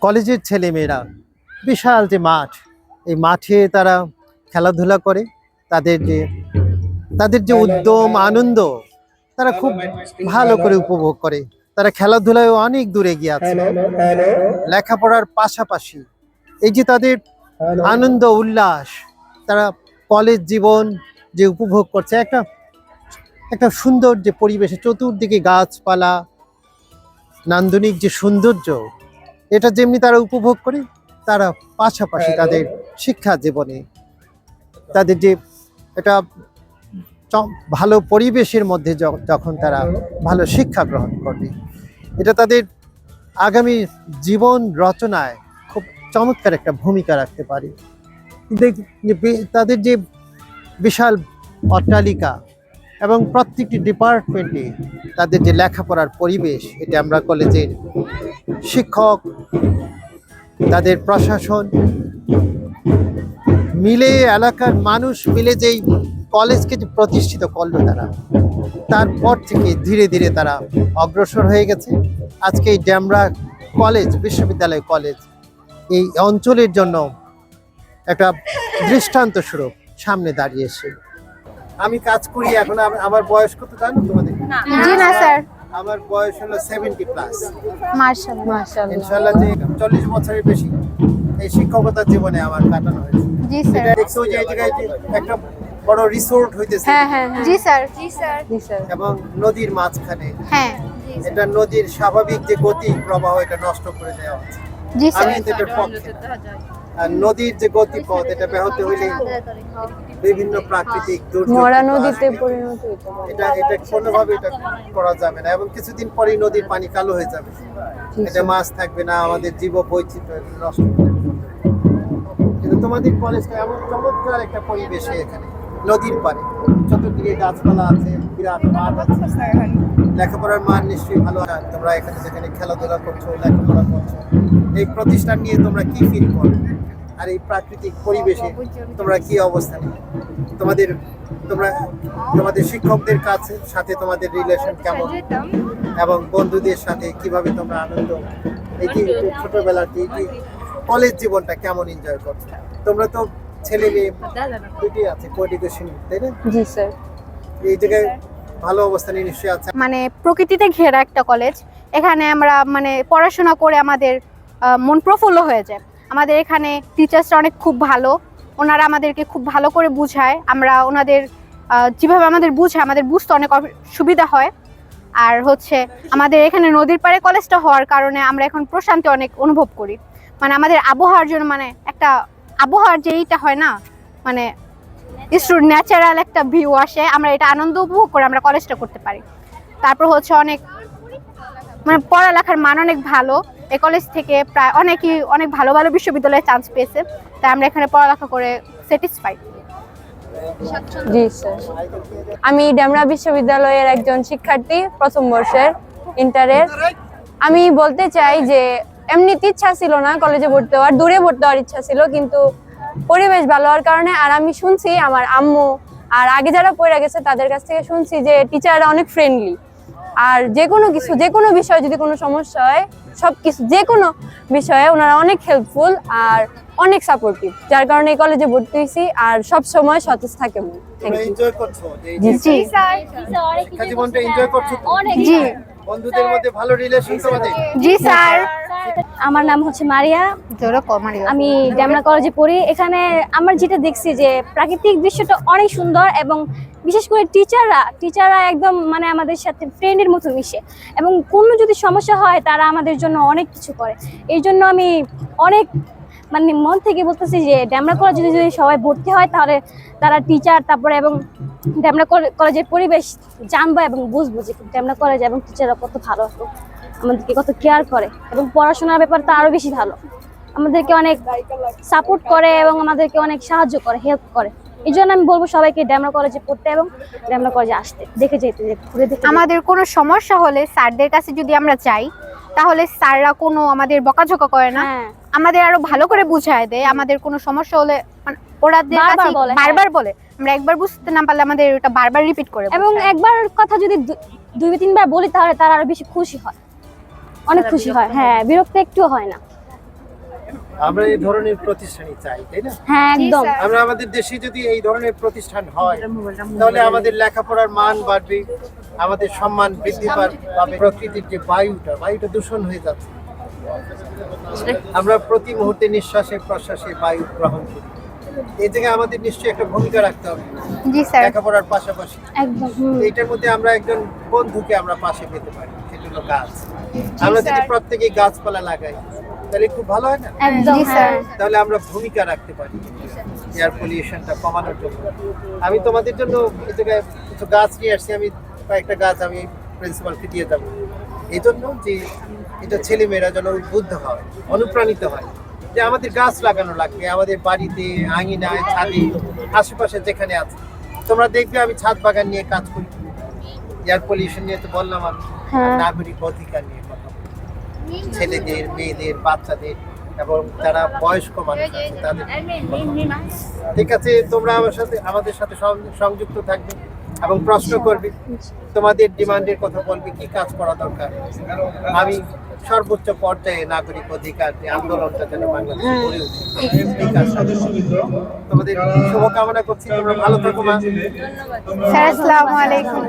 কলেজের ছেলেমেয়েরা বিশাল যে মাঠ, এই মাঠে তারা খেলাধুলা করে। তাদের যে তাদের যে উদ্যম, আনন্দ, তারা খুব ভালো করে উপভোগ করে। তারা খেলাধুলায় অনেক দূরে এগিয়ে আছে, লেখাপড়ার পাশাপাশি। এই যে তাদের আনন্দ উল্লাস, তারা কলেজ জীবন যে উপভোগ করছে, একটা একটা সুন্দর যে পরিবেশে চতুর্দিকে গাছপালা, নান্দনিক যে সৌন্দর্য, এটা যেমনি তারা উপভোগ করে, তারা পাশাপাশি তাদের শিক্ষা জীবনে তাদের যে এটা ভালো পরিবেশের মধ্যে যখন তারা ভালো শিক্ষা গ্রহণ করবে, এটা তাদের আগামী জীবন রচনায় খুব চমৎকার একটা ভূমিকা রাখতে পারে। তাদের যে বিশাল অট্টালিকা এবং প্রত্যেকটি ডিপার্টমেন্টে তাদের যে লেখাপড়ার পরিবেশ, এটা আমরা কলেজের শিক্ষক, তাদের প্রশাসন মিলে, এলাকার মানুষ মিলে যেই কলেজকে যে প্রতিষ্ঠিত করলো তারা, তারপর থেকে ধীরে ধীরে তারা অগ্রসর হয়ে গেছে। আজকে এই ডেমরা কলেজ, বিশ্ববিদ্যালয় কলেজ এই অঞ্চলের জন্য একটা দৃষ্টান্ত স্বরূপ সামনে দাঁড়িয়েছে। আমি কাজ করি এখন, আমার বয়স কত জানো তোমাদের? জি না স্যার, আমার বয়স হলো 70+। মাশাআল্লাহ মাশাআল্লাহ, ইনশাআল্লাহ যে 40 বছরের বেশি এই শিক্ষকতার জীবনে আমার কাটানো হয়েছে। জি স্যার। এটা দেখছো যে এই জায়গায় যে একটা বড় রিসোর্ট হইতেছে, হ্যাঁ হ্যাঁ, জি স্যার জি স্যার জি স্যার, এবং নদীর মাঝখানে। হ্যাঁ এটা নদীর স্বাভাবিক যে গতি প্রবাহ, এটা নষ্ট করে দেওয়া হচ্ছে। জি স্যার। আমি এটার পক্ষে। আর নদীর যে গতিপথ, এটা ব্যাহত হইলে বিভিন্ন প্রাকৃতিক দুর্যোগ মরা নদীতে পরিণত হতে পারে। এটা কোনোভাবে এটা করা যাবে না, এবং কিছুদিন পরেই নদীর পানি কালো হয়ে যাবে। এটা মাছ থাকবে না, আমাদের জীব বৈচিত্র্য নষ্ট করে দেবে। কিন্তু তোমাদের কলেজটা এমন চমৎকার একটা পরিবেশে, এখানে নদীর পাড়ে, চতুর্দিকে গাছপালা আছে, বিরাট মাঠ আছে, লেখাপড়ার মান নিশ্চয়ই ভালো। তোমরা এখানে যেখানে খেলাধুলা করছো, লেখাপড়া করছো, এই প্রতিষ্ঠান নিয়ে তোমরা কি ফিল করো? আর এই প্রাকৃতিক পরিবেশে তোমরা কি অবস্থা নিবে? তোমাদের শিক্ষকদের কাছে সাথে তোমাদের রিলেশন কেমন, এবং বন্ধুদের সাথে কিভাবে তোমরা আনন্দ, এই কি ছোটবেলার যে কলেজ জীবনটা কেমন এনজয় করছো? তোমরা তো ছেলে মেয়ে দুটি আছে, কোএডুকেশন, তাই না? জি স্যার। এই জায়গায় ভালো অবস্থানে নিশ্চয়ই আছে। মানে প্রকৃতিতে ঘেরা একটা কলেজ, এখানে আমরা মানে পড়াশোনা করে আমাদের মন প্রফুল্ল হয়ে যায়। আমাদের এখানে টিচার্সরা অনেক খুব ভালো, ওনারা আমাদেরকে খুব ভালো করে বুঝায়। আমরা ওনাদের যেভাবে আমাদের বুঝায়, আমাদের বুঝতে অনেক সুবিধা হয়। আর হচ্ছে আমাদের এখানে নদীর পাড়ে কলেজটা হওয়ার কারণে আমরা এখন প্রশান্তি অনেক অনুভব করি। মানে আমাদের আবহাওয়ার জন্য, মানে একটা আবহাওয়ার যে এইটা হয় না, মানে ন্যাচারাল একটা ভিউ আসে, আমরা এটা আনন্দ উপভোগ করে আমরা কলেজটা করতে পারি। তারপর হচ্ছে অনেক মানে পড়ালেখার মান অনেক ভালো। এই কলেজ থেকে প্রায় অনেক ভালো ভালো বিশ্ববিদ্যালয়ে চান্স পেয়েছে, তাই আমরা এখানে পড়ালেখা করে স্যাটিসফাইড। জি স্যার, আমি ডেমরা বিশ্ববিদ্যালয়ের একজন শিক্ষার্থী, প্রথম বর্ষের ইন্টারের। আমি বলতে চাই যে এমনিতে ইচ্ছা ছিল না কলেজে ভর্তি হওয়ার, দূরে ভর্তি হওয়ার ইচ্ছা ছিল, কিন্তু পরিবেশ ভালো হওয়ার কারণে। আর আমি শুনছি আমার আম্মু আর আগে যারা পড়ে গেছে তাদের কাছ থেকে শুনছি যে টিচাররা অনেক ফ্রেন্ডলি, আর যে কোনো বিষয়ে যদি কোনো সমস্যা হয়, সবকিছু যে কোনো বিষয়ে ওনারা অনেক হেল্পফুল আর অনেক সাপোর্টিভ, যার কারণে এই কলেজে ভর্তি হয়েছি। আর সব সময় সতেজ থাকে মন। এনজয় করছো জি স্যার, শিক্ষা জীবনটা এনজয় করছো? জি বন্ধুদের মধ্যে ভালো রিলেশন তোমাদের? জি স্যার। আমার নাম হচ্ছে মারিয়া, আমি ডেমরা কলেজে পড়ি। এখানে আমরা যেটা দেখছি যে প্রাকৃতিক দৃশ্যটা অনেক সুন্দর, এবং বিশেষ করে টিচাররা একদম মানে আমাদের সাথে ফ্রেন্ডের মতো মিশে, এবং কোনো যদি সমস্যা হয় তারা আমাদের জন্য অনেক কিছু করে। এই জন্য আমি অনেক মানে মন থেকে বলতেছি যে ডেমরা কলেজে যদি সবাই ভর্তি হয়, তাহলে তারা টিচার, তারপরে এবং ডেমরা কলেজের পরিবেশ জানবো এবং বুঝবো যে ডেমরা কলেজ এবং টিচাররা কত ভালো, আমাদেরকে কত কেয়ার করে, এবং পড়াশোনার ব্যাপারটা আরো বেশি ভালো, আমাদেরকে অনেক সাপোর্ট করে এবং আমাদেরকে অনেক সাহায্য করে, হেল্প করে। এই জন্য আমি বলবো সবাইকে ডেমরা কলেজে পড়তে এবং ডেমরা কলেজে আসতে, দেখে যেতে, ঘুরে দেখে। আমাদের কোনো সমস্যা হলে স্যারদের কাছে যদি আমরা যাই, তাহলে স্যাররা কোনো আমাদের বকাঝকা করে না, আমাদের আরো ভালো করে বুঝায় দেয়। আমাদের কোনো সমস্যা হলে ওরা বারবার বলে, আমরা একবার বুঝতে না পারলে আমাদের ওটা বারবার রিপিট করে, এবং একবার কথা যদি 2-3 বার বলি, তাহলে তারা আরো বেশি খুশি হয়, অনেক খুশি হয়। হ্যাঁ, বিরক্ত একটুও হয় না। আমরা এই ধরনের প্রতিষ্ঠানই চাই, তাই না? হ্যাঁ একদম স্যার। আমরা আমাদের দেশে যদি এই ধরনের প্রতিষ্ঠান হয় তাহলে আমাদের লেখাপড়ার মান বাড়বে, আমাদের সম্মান বৃদ্ধি পাবে। প্রকৃতির যে বায়ুটা দূষণ হয়ে যাচ্ছে, আমরা প্রতি মুহূর্তে নিঃশ্বাসে প্রশ্বাসে বায়ু গ্রহণ করি। এই জায়গায় আমাদের নিশ্চয়ই একটা ভূমিকা রাখতে হবে জি স্যার। লেখাপড়ার পাশাপাশি। একদম এইটার মধ্যে আমরা একজন বন্ধুকে আমরা পাশে পেতে পারি, সেটা হলো গাছ। আমরা যদি স্যার। প্রত্যেকে গাছপালা লাগাই তাহলে খুব ভালো হয় না? একদম জি স্যার। তাহলে আমরা ভূমিকা রাখতে পারি এয়ার পলিউশনটা কমানোর জন্য। আমি তোমাদের জন্য এই জায়গায় কিছু গাছ নিয়ে আসছি, আমি কয়েকটা গাছ আমি প্রিন্সিপালকে দিয়ে যাবো, এই জন্য যে এটা ছেলেমেয়েরা যেন উদ্বুদ্ধ হয়, অনুপ্রাণিত হয় যে আমাদের গাছ লাগানো লাগবে আমাদের বাড়িতে, আঙিনায়, ছাদে, আশেপাশে যেখানে আছে। তোমরা দেখবে আমি ছাদ বাগান নিয়ে কাজ করি, এয়ার পলিউশন নিয়ে তো বললাম, আমি নাগরিক অধিকার নিয়ে কথা বলি, ছেলেদের, মেয়েদের, বাচ্চাদের এবং যারা বয়স্ক মানুষ আছে তাদের। ঠিক আছে, তোমরা আমাদের সাথে সংযুক্ত থাকবে এবং প্রশ্ন করবে, তোমাদের ডিমান্ডের কথা বলবে, কি কাজ করা দরকার। আমি সর্বোচ্চ পর্যায়ে নাগরিক অধিকার যে আন্দোলনটা যেন বাংলাদেশে গড়ে ওঠে, এই কাজটা তোমাদের শুভকামনা করছি। তোমরা ভালো থাকো মা। স্যার আসসালামু আলাইকুম।